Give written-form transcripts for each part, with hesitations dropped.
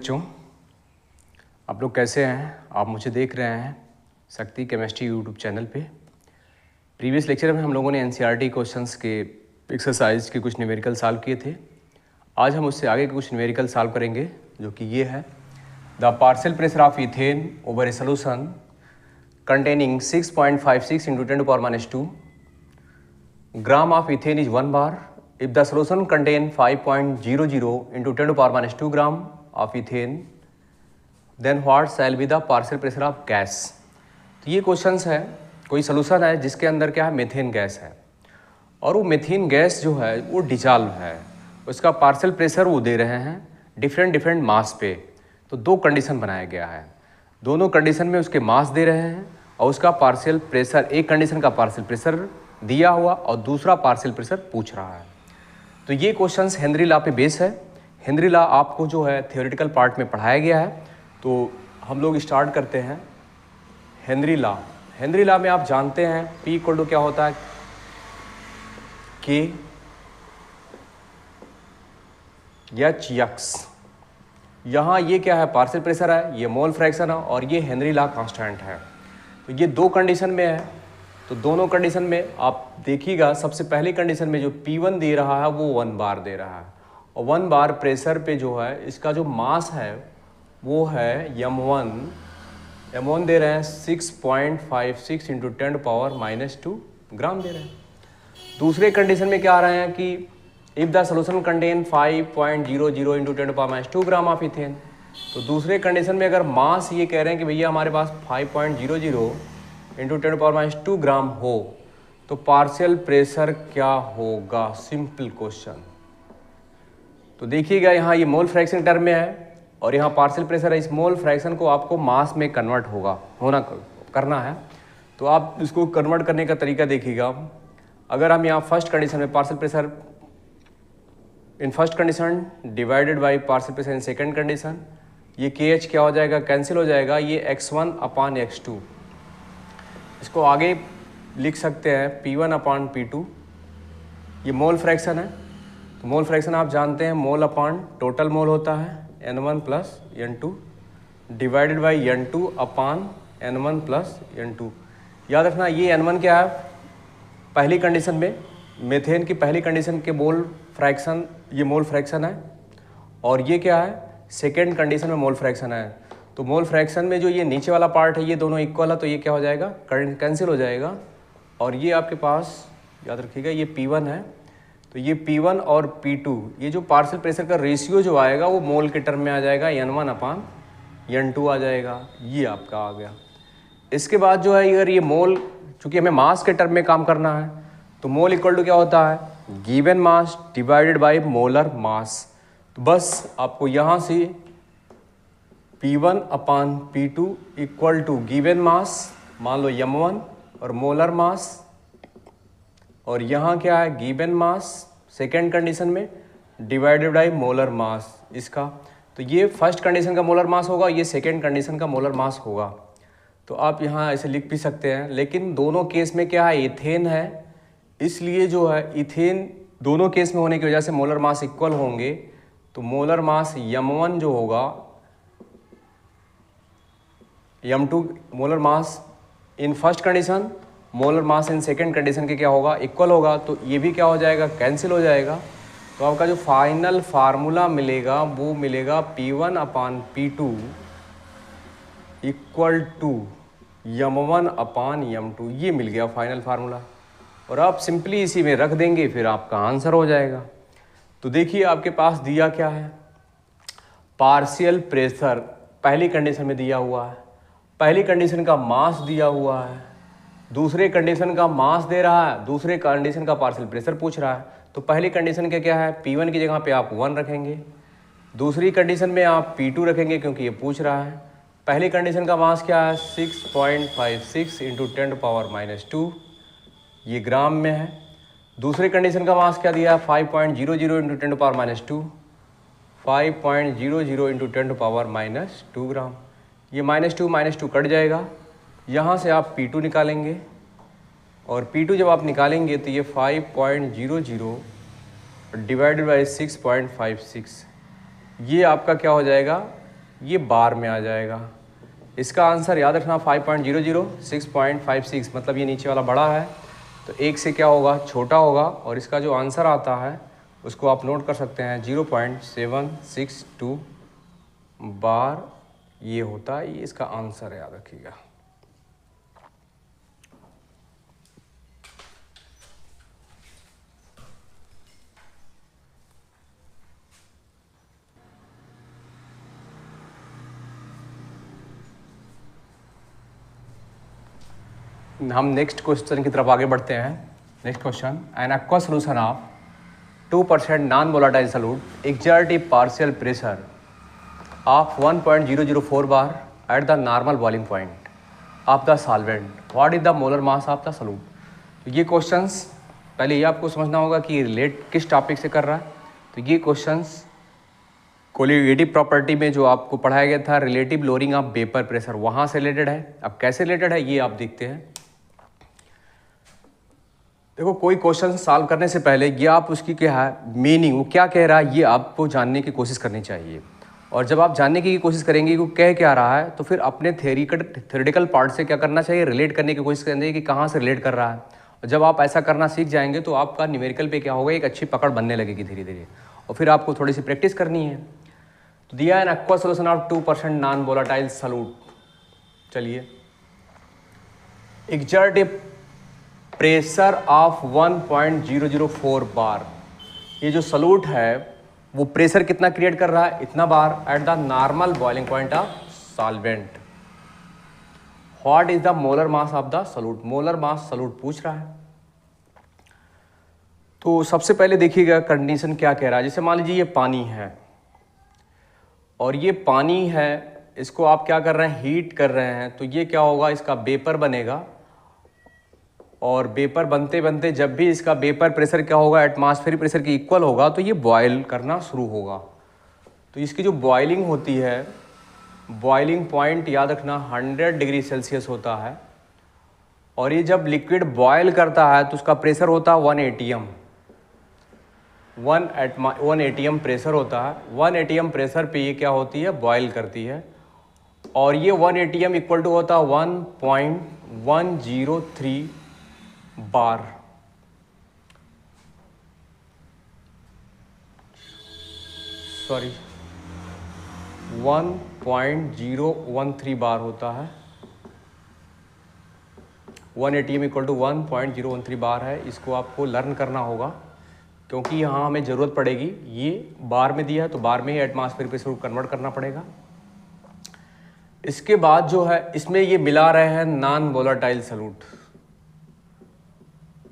बच्चों, आप लोग कैसे हैं? आप मुझे देख रहे हैं शक्ति केमिस्ट्री यूट्यूब चैनल पे। प्रीवियस लेक्चर में हम लोगों ने एनसीईआरटी क्वेश्चंस के एक्सरसाइज के कुछ न्यूमेरिकल सॉल्व किए थे। आज हम उससे आगे के कुछ न्यूमेरिकल सॉल्व करेंगे, जो कि ये है the partial pressure of ethane over a solution containing 6.56 × 10⁻² gram of ethane is 1 bar if the solution contain 5.00 × 10⁻² gram of ethane, then what shall be the partial pressure of gas? तो ये questions है, कोई solution है जिसके अंदर क्या है, methane gas है, और वो मीथेन गैस जो है वो डिजॉल्व है, उसका पार्शियल प्रेशर वो दे रहे हैं डिफरेंट मास पे। तो दो कंडीशन बनाया गया है, दोनों कंडीशन में उसके मास दे रहे हैं और उसका पार्शियल प्रेशर, एक कंडीशन का पार्शियल प्रेशर दिया हुआ और दूसरा पार्शियल प्रेशर पूछ रहा है। तो ये क्वेश्चंस हेनरी लॉ पे बेस है। हेनरी लॉ आपको जो है थियोरेटिकल पार्ट में पढ़ाया गया है। तो हम लोग स्टार्ट करते हैं हेनरी लॉ। हेनरी लॉ में आप जानते हैं P = क्या होता है, K H x। यहाँ ये क्या है, पार्शियल प्रेशर है, ये मोल फ्रैक्शन है और ये हेनरी लॉ कांस्टेंट है। तो ये दो कंडीशन में है। तो दोनों कंडीशन में आप देखिएगा, सबसे पहली कंडीशन में जो P1 दे रहा है वो 1 bar दे रहा है, और 1 bar प्रेशर पे जो है इसका जो मास है वो है m1 दे रहे हैं 6.56 × 10⁻² ग्राम दे रहे हैं। दूसरे कंडीशन में क्या आ रहे हैं कि if the solution contain 5.00 × 10⁻² gram of ethane. तो दूसरे कंडीशन में अगर मास ये कह रहे हैं कि भैया हमारे पास 5.00 × 10⁻² ग्राम हो, तो पार्शियल प्रेशर क्या होगा, सिंपल क्वेश्चन। तो देखिएगा यहाँ ये मोल फ्रैक्शन टर्म में है और यहाँ पार्शियल प्रेशर है। इस मोल फ्रैक्शन को आपको मास में कन्वर्ट करना है। तो आप इसको कन्वर्ट करने का तरीका देखिएगा। अगर हम यहाँ फर्स्ट कंडीशन में partial pressure in first condition divided by partial pressure in second condition, ये KH क्या हो जाएगा, कैंसिल हो जाएगा, ये x1/x2। इसको आगे लिख सकते हैं P1/P2। ये मोल फ्रैक्शन है। तो मोल फ्रैक्शन आप जानते हैं मोल अपॉन टोटल मोल होता है N1 + N2 divided by N2/N1 + N2। याद रखना ये N1 क्या है, पहली कंडीशन में मीथेन की पहली कंडीशन के मोल फ्रैक्शन, ये मोल फ्रैक्शन है, और ये क्या है, सेकेंड कंडीशन में मोल फ्रैक्शन है। तो मोल फ्रैक्शन में जो ये नीचे वाला पार्ट है ये दोनों इक्वल है, तो ये क्या हो जाएगा, कैंसिल हो जाएगा, और ये आपके पास याद रखिएगा ये P1 है। तो ये P1 और P2, ये जो पार्शियल प्रेशर का रेशियो जो आएगा वो मोल के टर्म में आ जाएगा, N1/N2 आ जाएगा, ये आपका आ गया। इसके बाद जो है अगर ये मोल, चूँकि हमें मास के टर्म में काम करना है, तो मोल = क्या होता है, given mass divided by molar mass. तो बस आपको यहाँ से P1/P2 = गिवन मास, मान लो m1 और मोलर मास, और यहाँ क्या है, गिवन मास सेकेंड कंडीशन में डिवाइडेड बाई मोलर मास इसका। तो ये फर्स्ट कंडीशन का मोलर मास होगा, ये सेकेंड कंडीशन का मोलर मास होगा। तो आप यहाँ ऐसे लिख भी सकते हैं, लेकिन दोनों केस में क्या है, इथेन है, इसलिए जो है इथेन दोनों केस में होने की वजह से मोलर मास इक्वल होंगे। तो मोलर मास m1 जो होगा, m2 molar mass in first condition, molar mass in second condition के क्या होगा, इक्वल होगा। तो ये भी क्या हो जाएगा, कैंसिल हो जाएगा। तो आपका जो फाइनल फार्मूला मिलेगा वो मिलेगा P1/P2 = m1/m2। ये मिल गया फाइनल फार्मूला, और आप सिंपली इसी में रख देंगे, फिर आपका आंसर हो जाएगा। तो देखिए आपके पास दिया क्या है, पार्शियल प्रेशर पहली कंडीशन में दिया हुआ है, पहली कंडीशन का मास दिया हुआ है, दूसरे कंडीशन का मास दे रहा है, दूसरे कंडीशन का पार्शियल प्रेशर पूछ रहा है। तो पहली कंडीशन के क्या है, P1 की जगह पे आप 1 रखेंगे, दूसरी कंडीशन में आप P2 रखेंगे क्योंकि ये पूछ रहा है। पहली कंडीशन का मास क्या है, 6.56 × 10⁻², ये ग्राम में है। दूसरे कंडीशन का मास क्या दिया है, 5.00 × 10⁻², 5.00 × 10⁻² ग्राम। ये -2 कट जाएगा, यहाँ से आप P2 निकालेंगे, और P2 जब आप निकालेंगे तो ये 5.00 डिवाइडेड बाई 6.56, ये आपका क्या हो जाएगा, ये बार में आ जाएगा। इसका आंसर याद रखना 5.00 6.56, मतलब ये नीचे वाला बड़ा है तो 1 से क्या होगा, छोटा होगा, और इसका जो आंसर आता है उसको आप नोट कर सकते हैं 0.762 बार, ये होता है, ये इसका आंसर है, याद रखिएगा। हम नेक्स्ट क्वेश्चन की तरफ आगे बढ़ते हैं। Next question, N aqua solution of 2% non volatile solute exert A partial pressure of 1.004 bar at the normal boiling point of the solvent, what is the molar mass of the solute. तो ये questions पहले ये आपको समझना होगा कि relate किस topic से कर रहा है। तो ये क्वेश्चंस कोलिगेटिव प्रॉपर्टी में जो आपको पढ़ाया गया था, relative lowering of vapour pressure, वहाँ से रिलेटेड है। अब कैसे रिलेटेड है ये आप देखते हैं। देखो, कोई क्वेश्चन सॉल्व करने से पहले ये आप उसकी क्या है मीनिंग, वो क्या कह रहा है, ये आपको जानने की कोशिश करनी चाहिए। और जब आप जानने की कोशिश करेंगे कि वो कह क्या रहा है, तो फिर अपने थ्योरेटिकल पार्ट से क्या करना चाहिए, रिलेट करने की कोशिश करनी चाहिए कि कहाँ से रिलेट कर रहा है। और जब आप ऐसा करना सीख जाएंगे तो आपका न्यूमेरिकल पे क्या होगा, एक अच्छी पकड़ बनने लगेगी धीरे धीरे, और फिर आपको थोड़ी सी प्रैक्टिस करनी है। तो दिया है aqua solution of 2% non volatile solute. चलिए, एक्सर्ट ए प्रेशर ऑफ 1.004 बार, ये जो सॉल्यूट है वो प्रेशर कितना क्रिएट कर रहा है, इतना bar, at the normal boiling point of solvent. What is the molar mass of the solute, molar mass solute पूछ रहा है। तो सबसे पहले देखिएगा कंडीशन क्या कह रहा है। जैसे मान लीजिए ये पानी है और ये पानी है, इसको आप क्या कर रहे हैं, हीट कर रहे हैं, तो ये क्या होगा, इसका वेपर बनेगा, और वेपर बनते बनते जब भी इसका वेपर प्रेशर क्या होगा, एटमॉस्फेरिक प्रेशर के इक्वल होगा, तो ये बॉयल करना शुरू होगा। तो इसकी जो बॉइलिंग होती है, बॉइलिंग पॉइंट याद रखना 100 डिग्री सेल्सियस होता है, और ये जब लिक्विड बॉयल करता है तो उसका प्रेशर होता है 1 atm, 1 atm प्रेशर होता है। 1 atm प्रेशर पे ये क्या होती है, बॉयल करती है, और ये 1 atm इक्वल टू होता है 1.103 बार। सॉरी, 1.013 बार होता है। 1 atm इक्वल टू 1.013 बार है। इसको आपको लर्न करना होगा क्योंकि यहाँ हमें ज़रूरत पड़ेगी। ये बार में दिया है तो बार में ही एटमॉस्फेरिक प्रेशर को कन्वर्ट करना पड़ेगा। इसके बाद जो है इसमें ये मिला रहे हैं non volatile solute,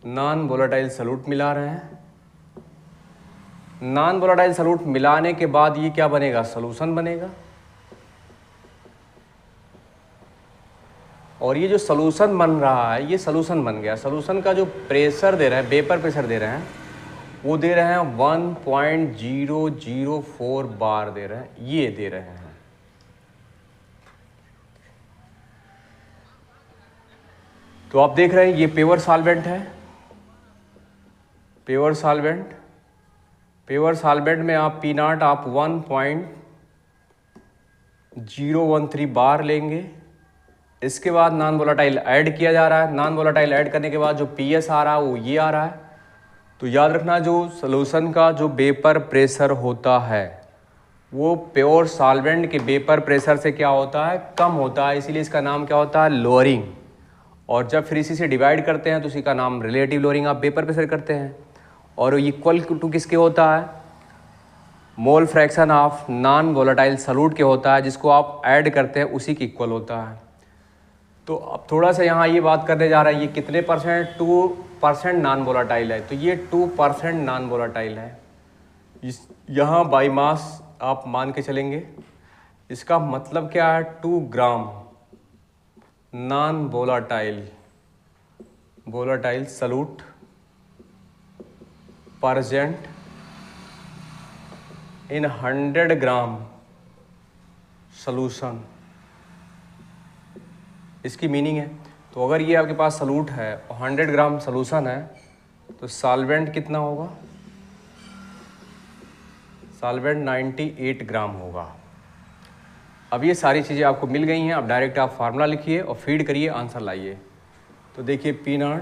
non volatile solute मिला रहे हैं। नॉन वोलेटाइल सॉल्यूट मिलाने के बाद ये क्या बनेगा, सॉल्यूशन बनेगा। और ये जो सॉल्यूशन बन रहा है, ये सॉल्यूशन बन गया। सॉल्यूशन का जो प्रेशर दे रहे हैं, वेपर प्रेशर दे रहे हैं, वो दे रहे हैं 1.004 बार दे रहे हैं, ये दे रहे हैं। तो आप देख रहे हैं ये प्योर सॉल्वेंट है, प्योर सॉल्वेंट। प्योर सॉल्वेंट में आप पी नॉट आप 1.013 बार लेंगे। इसके बाद नॉन वोलेटाइल ऐड किया जा रहा है। नॉन वोलेटाइल ऐड करने के बाद जो पीएस आ रहा है वो ये आ रहा है। तो याद रखना, जो सॉल्यूशन का जो वेपर प्रेशर होता है वो प्योर सॉल्वेंट के वेपर प्रेशर से क्या होता है, कम होता है, इसीलिए इसका नाम क्या होता है, लोअरिंग। और जब फिर इसी से डिवाइड करते हैं तो इसी का नाम relative lowering of vapour pressure करते हैं। और इक्वल टू किसके होता है, मोल fraction of non volatile solute के होता है, जिसको आप ऐड करते हैं उसी के इक्वल होता है। तो अब थोड़ा सा यहाँ ये बात करने जा रहा है, ये कितने परसेंट, 2% नॉन वोलेटाइल है, तो ये 2% नॉन वोलेटाइल है। इस यहाँ बाई मास आप मान के चलेंगे। इसका मतलब क्या है, 2 gram non volatile solute percent in 100 gram solution, इसकी मीनिंग है। तो अगर ये आपके पास सॉल्यूट है और 100 ग्राम सॉल्यूशन है तो सॉल्वेंट कितना होगा, सॉल्वेंट 98 ग्राम होगा। अब ये सारी चीज़ें आपको मिल गई हैं। अब डायरेक्ट आप फार्मूला लिखिए और फीड करिए, आंसर लाइए। तो देखिए P0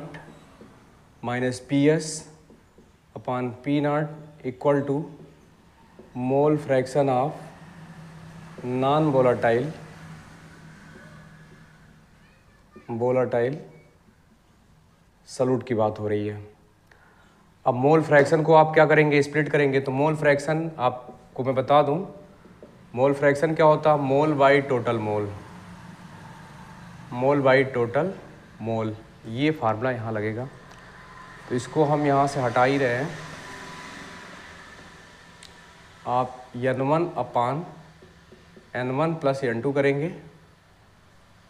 minus PS upon P0 equal to mole fraction of non volatile solute की बात हो रही है। अब मोल फ्रैक्शन को आप क्या करेंगे, स्प्लिट करेंगे। तो मोल फ्रैक्शन आपको मैं बता दूं, मोल फ्रैक्शन क्या होता है, mole by total mole, mole by total mole. ये फार्मूला यहाँ लगेगा, तो इसको हम यहाँ से हटा ही रहे हैं। आप N1 अपान N1 प्लस N2 करेंगे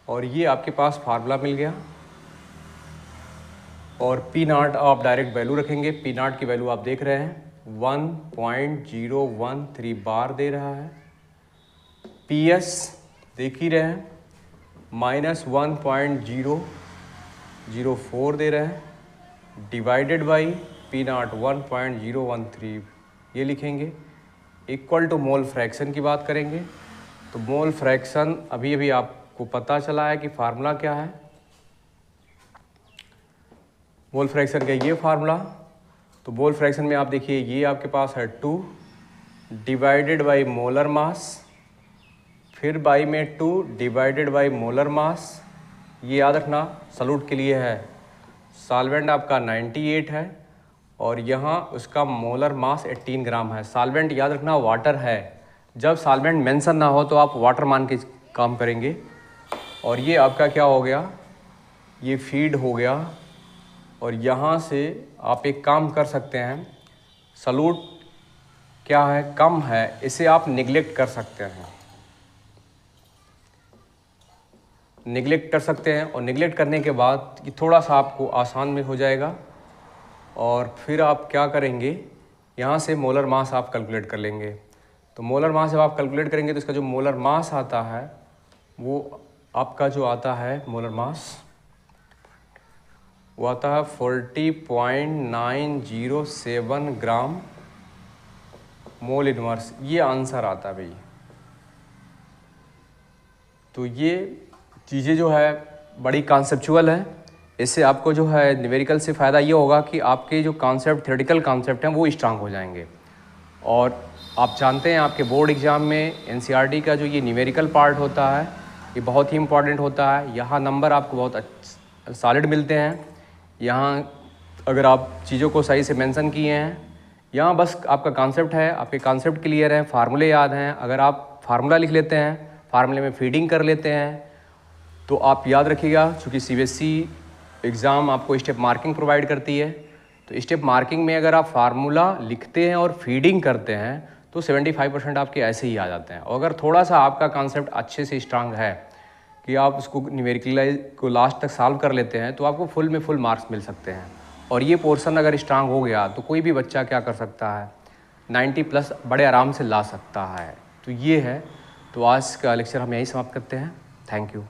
और ये आपके पास फार्मूला मिल गया। और P0 आप डायरेक्ट वैल्यू रखेंगे। P0 की वैल्यू आप देख रहे हैं 1.013 बार दे रहा है। PS देख ही रहे हैं माइनस 1.004 दे रहे हैं, डिवाइडेड बाई P0 1.013 ये लिखेंगे, इक्वल टू मोल फ्रैक्शन की बात करेंगे। तो मोल फ्रैक्शन अभी अभी आपको पता चला है कि फार्मूला क्या है। मोल फ्रैक्शन का ये फार्मूला, तो मोल फ्रैक्शन में आप देखिए ये आपके पास है 2 डिवाइडेड बाई मोलर मास, फिर बाई में 2 डिवाइडेड बाई मोलर मास। ये याद रखना सॉल्यूट के लिए है। सॉल्वेंट आपका 98 है और यहाँ उसका मोलर मास 18 ग्राम है। सॉल्वेंट याद रखना वाटर है। जब सॉल्वेंट मेंशन ना हो तो आप वाटर मान के काम करेंगे। और ये आपका क्या हो गया, ये फीड हो गया। और यहाँ से आप एक काम कर सकते हैं, सॉल्यूट क्या है, कम है, इसे आप निगलेक्ट कर सकते हैं, निगलेक्ट कर सकते हैं। और निगलेक्ट करने के बाद ये थोड़ा सा आपको आसान में हो जाएगा। और फिर आप क्या करेंगे, यहाँ से मोलर मास आप कैलकुलेट कर लेंगे। तो मोलर मास जब आप कैलकुलेट करेंगे तो इसका जो मोलर मास आता है वो आपका जो आता है मोलर मास वो आता है 40.907 ग्राम मोल इनवर्स। ये आंसर आता है भाई। तो ये चीज़ें जो है बड़ी कॉन्सेप्चुअल है। इससे आपको जो है न्यूमेरिकल से फ़ायदा ये होगा कि आपके जो कॉन्सेप्ट थ्योरेटिकल कॉन्सेप्ट हैं वो स्ट्रांग हो जाएंगे। और आप जानते हैं आपके बोर्ड एग्ज़ाम में NCERT का जो ये न्यूमेरिकल पार्ट होता है ये बहुत ही इंपॉर्टेंट होता है। यहाँ नंबर आपको बहुत सॉलिड मिलते हैं। यहाँ अगर आप चीज़ों को सही से मेंशन किए हैं, यहाँ बस आपका कॉन्सेप्ट है, आपके कॉन्सेप्ट क्लियर है, फार्मूले याद हैं। अगर आप फार्मूला लिख लेते हैं, फार्मूले में फीडिंग कर लेते हैं, तो आप याद रखिएगा चूँकि CBSE एग्ज़ाम आपको स्टेप मार्किंग प्रोवाइड करती है। तो स्टेप मार्किंग में अगर आप फार्मूला लिखते हैं और फीडिंग करते हैं तो 75% आपके ऐसे ही आ जाते हैं। और अगर थोड़ा सा आपका कॉन्सेप्ट अच्छे से स्ट्रांग है कि आप उसको न्यूमेरिकलाइज को लास्ट तक सॉल्व कर लेते हैं तो आपको फुल में फुल मार्क्स मिल सकते हैं। और ये पोर्शन अगर स्ट्रांग हो गया तो कोई भी बच्चा क्या कर सकता है, 90+ बड़े आराम से ला सकता है। तो ये है। तो आज का लेक्चर हम यहीं समाप्त करते हैं। Thank you.